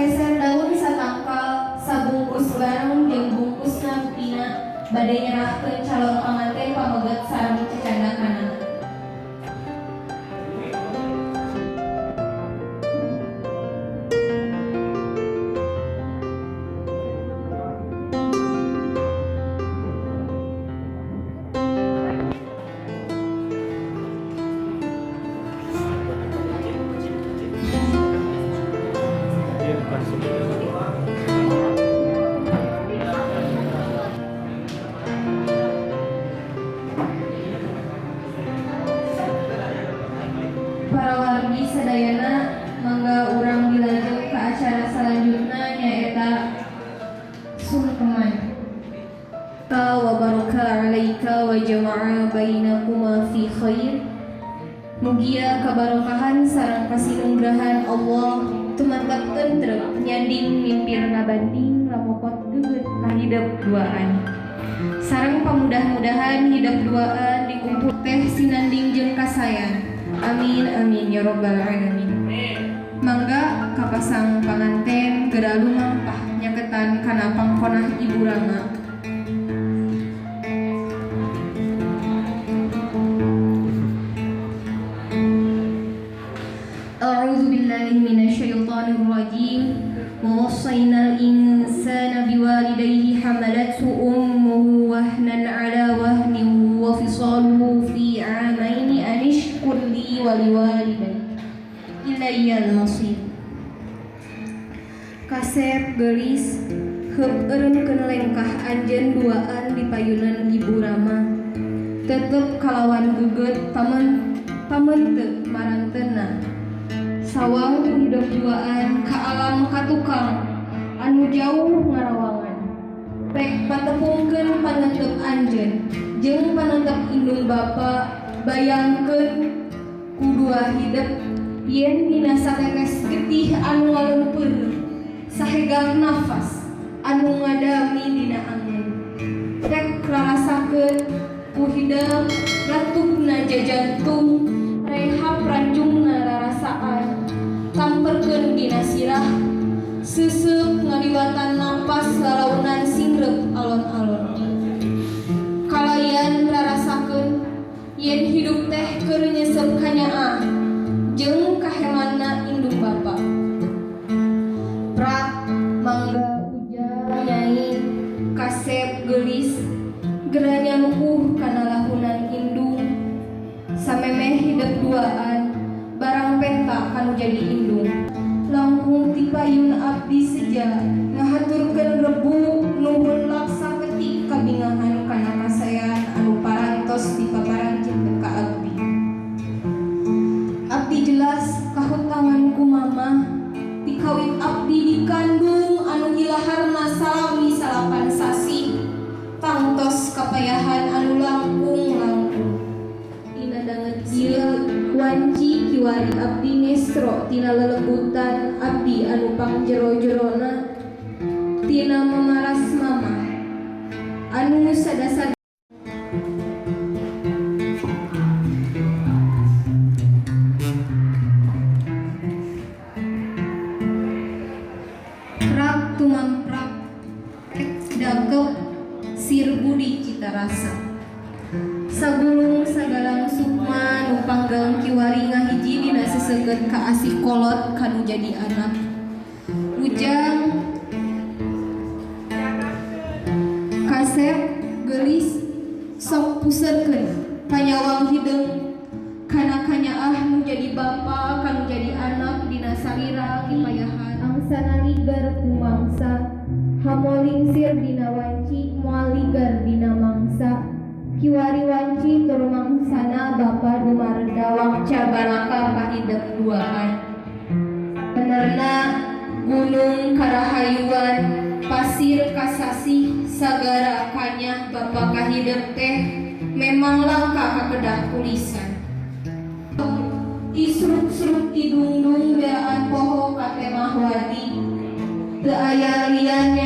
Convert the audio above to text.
sapeser daun satangkal sabungkus bareng jeung bungkusna pina bade nyerahkeun calon panganten pamegat sareng cecandakanana. Para wargi sadayana mangga urang dilajeng ke acara selanjutnya nyaeta sungkeman. Wa baraka alaika wa jama'a bainakuma fi khair. Mugia kabarokahan sareng kasinunggrahan Allah tumantap tentrem nyanding mimpir ngabanding lamopot geut kahidep duaan. Sareng pamudah-mudahan hidup duaan dikumpul teh sinanding jeung kasayan. Amin amin ya robbal alamin. Mangga kapasang panganten geura lumampah nyaketan kana pangkonah ibu rama. A'udzu billahi minasyaitonir rajim. Wa wassaynal insana biwalidayhi hamalathu ummuhu wahnan ala wahnin wa fisaluhu fi 'amaini an ishkur li wa liwalidayya ilayyal masir. Kasep geulis heup eureunkeun lengkah anjeun duaan di payunan ibu rama. Tetep kalawan geget pamenteuk maranteunna. Sawang hidup duaan ka alam katukang anu jauh ngarawangan. Pek patepungkeun panentep anjeun jeung panentep indung bapa bayangkeun kudua hidup yen dina satetes getih anu ngaleumpeur sahegang nafas anu ngadami dina angin. Pek rasakeun ku hidup ratugna jajantung rehab ranjungna rarasaan tamperkeun dina sirah seuseup ngaliwatan napas lalaunan singrep alon-alon. Kalayan rarasakeun yen hidup teh keur nyesep kanyaah jeung kahemanna indung bapa. Prak mangga ujang nyai kasep geulis geura nyanukuh kana lahunan indung samemeh hidup duaan barang penta kanu jadi indung. Langkung ti payun abdi seja ngahaturkeun rebu nuhun laksa ketik kabingahan kana kasayan anu parantos dipaparanjeun ka abdi. Abdi jelas kahutangan ku mamah dikawit abdi dikandung anu ilaharna salami salapan sasi tangtos kapayahan anu langkung-langkung. Dina danget ieu wanci kiwari abdi ngesro tina lelebutan abdi anu pangjero-jerona tina mamaras mama anu sadasada rak tumamprak dagep sir budi cita rasa. Sagulung sagalang sukma nu panggang kiwari ngahiji dina seseukeut ka asih kolot kanu jadi anak. Ujang kasep geulis sok puseurkeun panyawang hideung kana kanyaah nu jadi bapa kanu jadi anak dina salira ipayahan angsana ligar ku mangsa hamolingsir dina wanci moal ligar dina mangsa. Kiwari wanci tur mangsana bapa dumareda wakca balaka kahidep duaan. Benerna gunung karahayuan pasir kasasih sagara kanya bapa kahidep teh memang langka kakedah kulisan. Isruk-sruk tidungdung beaan poho katemah wadi teu aya liannya